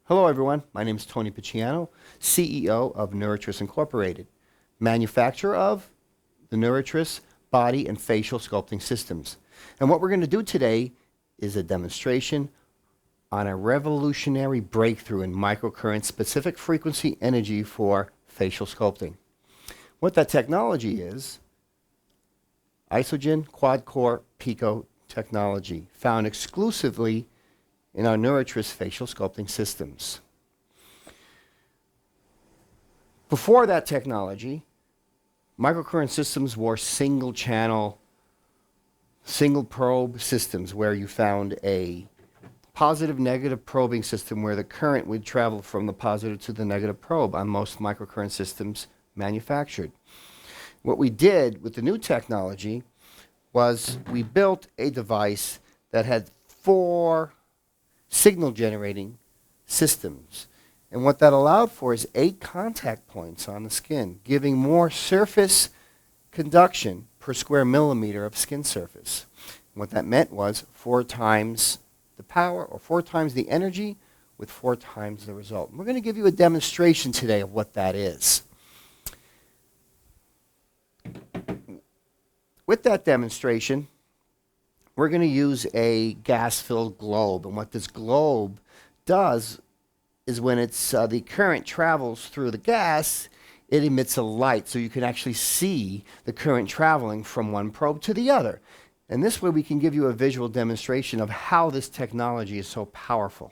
Hello everyone, my name is Tony Picciano, CEO of NeurotriS Incorporated, manufacturer of the NeurotriS body and facial sculpting systems. And what we're going to do today is a demonstration on a revolutionary breakthrough in microcurrent specific frequency energy for facial sculpting. What that technology is, ISOGEN quad-core pico technology, found exclusively in our NeurotriS facial sculpting systems. Before that technology, microcurrent systems were single channel, single probe systems where you found a positive negative probing system where the current would travel from the positive to the negative probe on most microcurrent systems manufactured. What we did with the new technology was we built a device that had 4 signal generating systems. And what that allowed for is 8 contact points on the skin, giving more surface conduction per square millimeter of skin surface. And what that meant was 4 times the power or 4 times the energy with 4 times the result. And we're going to give you a demonstration today of what that is. With that demonstration, we're going to use a gas-filled globe. And what this globe does is when it's the current travels through the gas, it emits a light so you can actually see the current traveling from one probe to the other. And this way we can give you a visual demonstration of how this technology is so powerful.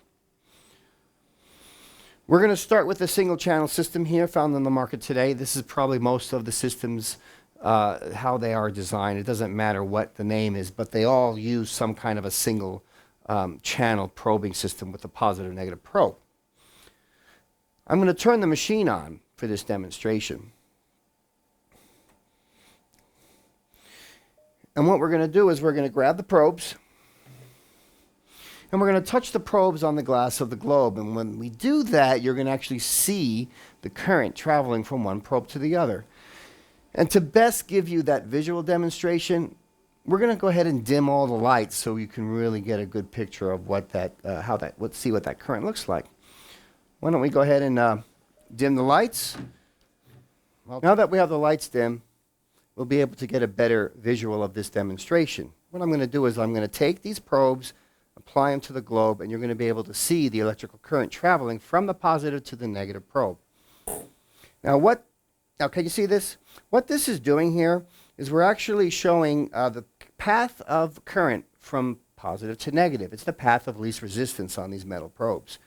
We're going to start with a single channel system here found on the market today. This is probably most of the systems how they are designed. It doesn't matter what the name is, but they all use some kind of a single channel probing system with a positive negative probe. I'm going to turn the machine on for this demonstration. And what we're going to do is we're going to grab the probes and we're going to touch the probes on the glass of the globe. And when we do that, you're going to actually see the current traveling from one probe to the other. And to best give you that visual demonstration, we're going to go ahead and dim all the lights so you can really get a good picture of what that, see what that current looks like. Why don't we go ahead and dim the lights? Well, now that we have the lights dim, we'll be able to get a better visual of this demonstration. What I'm going to do is I'm going to take these probes, apply them to the globe, and you're going to be able to see the electrical current traveling from the positive to the negative probe. Now can you see this? What this is doing here is we're actually showing the path of current from positive to negative. It's the path of least resistance on these metal probes.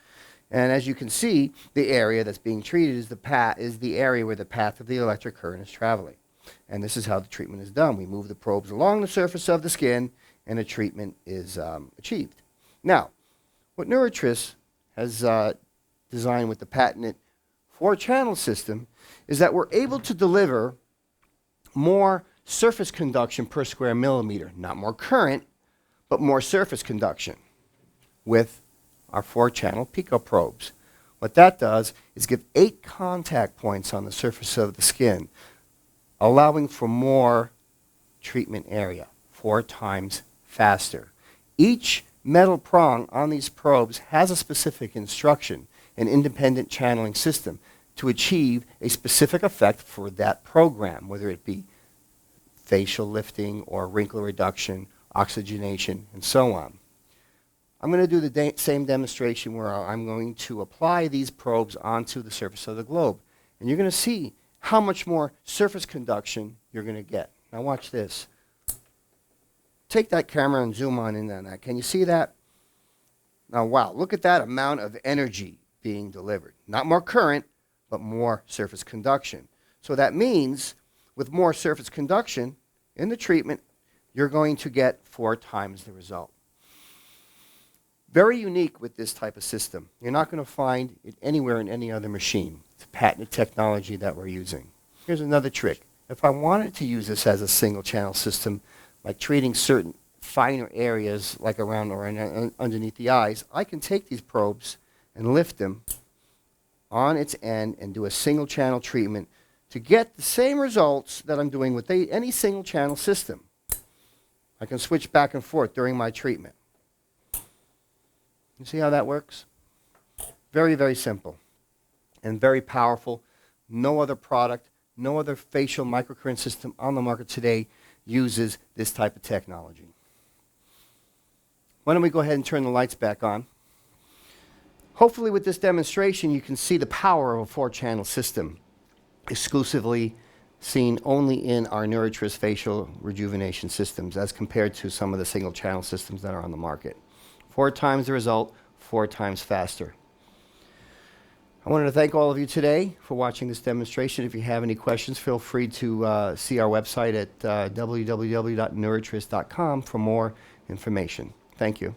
And as you can see, the area that's being treated is the area where the path of the electric current is traveling. And this is how the treatment is done. We move the probes along the surface of the skin and the treatment is achieved. Now, what NeurotriS has designed with the patented 4-channel system is that we're able to deliver more surface conduction per square millimeter. Not more current, but more surface conduction with our 4-channel pico probes. What that does is give 8 contact points on the surface of the skin, allowing for more treatment area, 4 times faster. Each metal prong on these probes has a specific instruction, an independent channeling system, to achieve a specific effect for that program, whether it be facial lifting or wrinkle reduction, oxygenation, and so on. I'm going to do the same demonstration where I'm going to apply these probes onto the surface of the globe. And you're going to see how much more surface conduction you're going to get. Now watch this. Take that camera and zoom on in on that. Can you see that? Now wow, look at that amount of energy being delivered. Not more current, but more surface conduction. So that means with more surface conduction in the treatment, you're going to get 4 times the result. Very unique with this type of system. You're not going to find it anywhere in any other machine. It's a patented technology that we're using. Here's another trick. If I wanted to use this as a single channel system, like treating certain finer areas like around or underneath the eyes, I can take these probes and lift them on its end and do a single channel treatment to get the same results that I'm doing with any single channel system. I can switch back and forth during my treatment. You see how that works? Very, very simple and very powerful. No other product, no other facial microcurrent system on the market today uses this type of technology. Why don't we go ahead and turn the lights back on? Hopefully with this demonstration you can see the power of a 4-channel system, exclusively seen only in our NeurotriS facial rejuvenation systems as compared to some of the single-channel systems that are on the market. 4 times the result, 4 times faster. I wanted to thank all of you today for watching this demonstration. If you have any questions, feel free to see our website at www.neurotris.com for more information. Thank you.